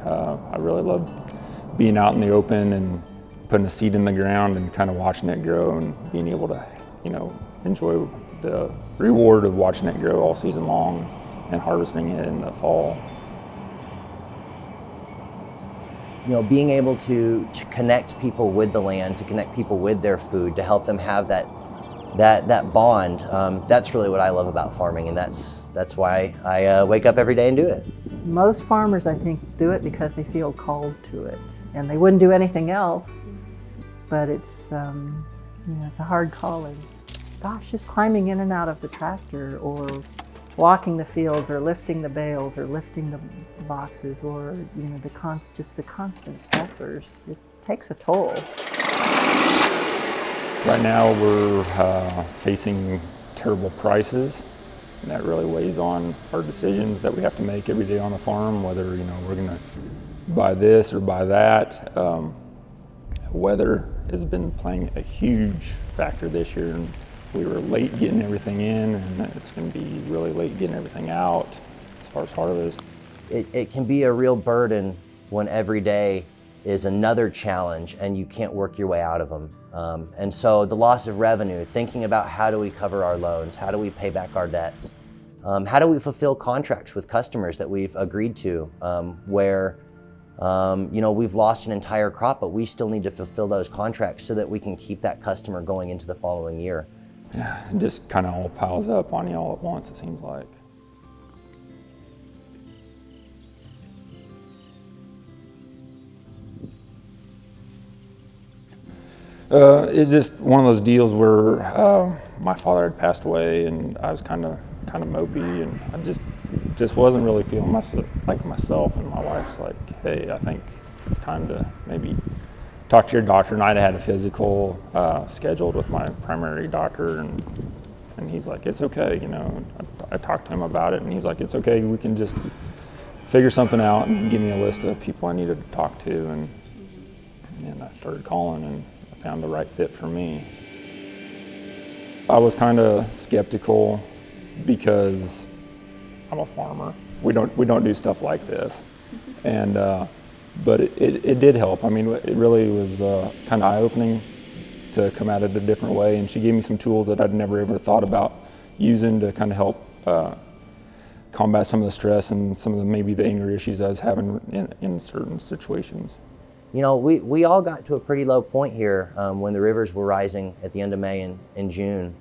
I really love being out in the open and putting a seed in the ground and kind of watching it grow and being able to, enjoy the reward of watching it grow all season long and harvesting it in the fall. Being able to connect people with the land, to connect people with their food, to help them have that bond, that's really what I love about farming, and that's why I wake up every day and do it. Most farmers, I think, do it because they feel called to it, and they wouldn't do anything else, but it's it's a hard calling. Gosh, just climbing in and out of the tractor, or walking the fields, or lifting the bales, or lifting the boxes, or the constant stressors. It takes a toll. Right now we're facing terrible prices, and that really weighs on our decisions that we have to make every day on the farm, whether we're going to buy this or buy that. Weather has been playing a huge factor this year, and we were late getting everything in, and it's going to be really late getting everything out as far as harvest. It can be a real burden when every day is another challenge and you can't work your way out of them. And so the loss of revenue, thinking about how do we cover our loans, how do we pay back our debts, how do we fulfill contracts with customers that we've agreed to, where we've lost an entire crop, but we still need to fulfill those contracts so that we can keep that customer going into the following year. Yeah, it just kind of all piles up on you all at once, it seems like. It's just one of those deals where my father had passed away, and I was kind of mopey, and I just wasn't really feeling like myself. And my wife's like, "Hey, I think it's time to maybe talk to your doctor." And I'd had a physical scheduled with my primary doctor, and he's like, "It's okay." I talked to him about it, and he's like, "It's okay. We can just figure something out," and give me a list of people I needed to talk to, and I started calling, and I found the right fit for me. I was kind of skeptical because I'm a farmer. We don't do stuff like this, and but it did help. I mean, it really was kind of eye-opening to come at it a different way, and she gave me some tools that I'd never ever thought about using to kind of help combat some of the stress and some of maybe the anger issues I was having in certain situations. We all got to a pretty low point here when the rivers were rising at the end of May and June,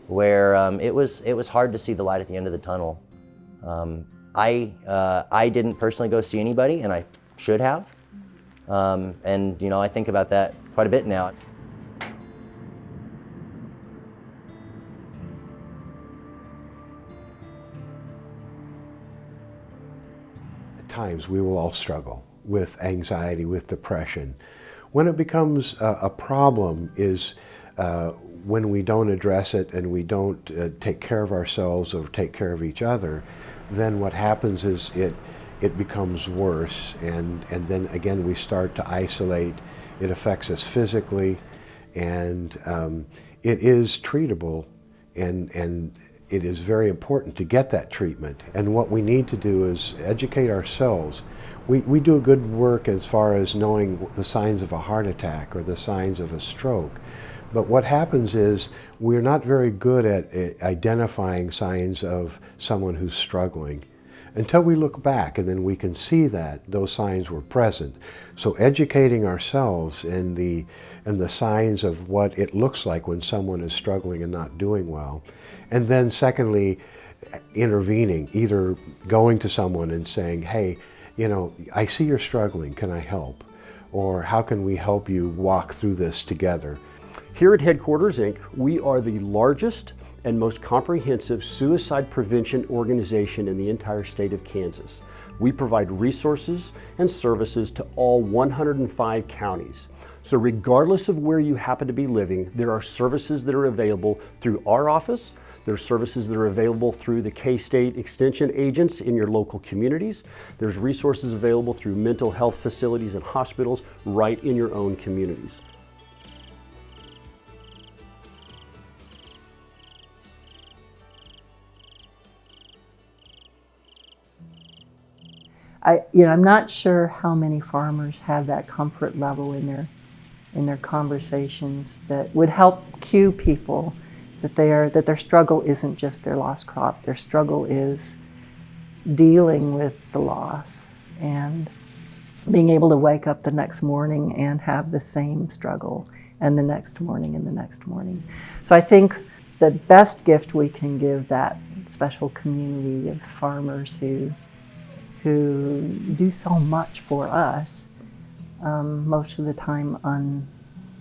where it was hard to see the light at the end of the tunnel. I didn't personally go see anybody, and I should have. And I think about that quite a bit now. At times we will all struggle with anxiety, with depression. When it becomes a problem is when we don't address it and we don't take care of ourselves or take care of each other, then what happens is it becomes worse, and then again we start to isolate. It affects us physically, and it is treatable, and it is very important to get that treatment. And what we need to do is educate ourselves. We do a good work as far as knowing the signs of a heart attack or the signs of a stroke. But what happens is we're not very good at identifying signs of someone who's struggling until we look back, and then we can see that those signs were present. So educating ourselves in the signs of what it looks like when someone is struggling and not doing well. And then secondly, intervening, either going to someone and saying, "Hey, I see you're struggling, can I help?" Or "How can we help you walk through this together?" Here at Headquarters, Inc., we are the largest and most comprehensive suicide prevention organization in the entire state of Kansas. We provide resources and services to all 105 counties. So regardless of where you happen to be living, there are services that are available through our office. There are services that are available through the K-State Extension agents in your local communities. There's resources available through mental health facilities and hospitals right in your own communities. I'm not sure how many farmers have that comfort level in their conversations that would help cue people that their struggle isn't just their lost crop. Their struggle is dealing with the loss and being able to wake up the next morning and have the same struggle, and the next morning and the next morning. So I think the best gift we can give that special community of farmers who do so much for us, most of the time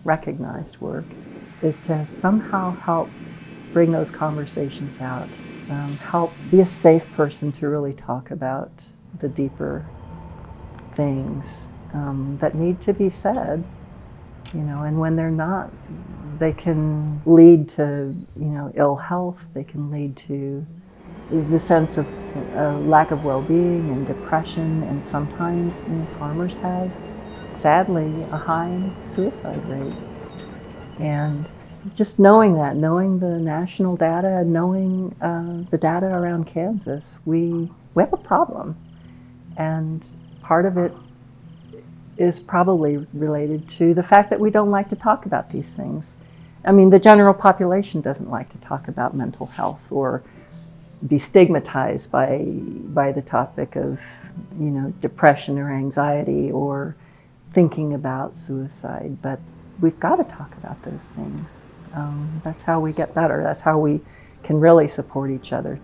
unrecognized work, is to somehow help bring those conversations out, help be a safe person to really talk about the deeper things that need to be said, and when they're not, they can lead to, ill health, they can lead to the sense of lack of well-being and depression, and sometimes farmers have, sadly, a high suicide rate. And just knowing the national data, knowing the data around Kansas, we have a problem. And part of it is probably related to the fact that we don't like to talk about these things. I mean, the general population doesn't like to talk about mental health or be stigmatized by the topic of, depression or anxiety or thinking about suicide. But we've got to talk about those things. That's how we get better. That's how we can really support each other.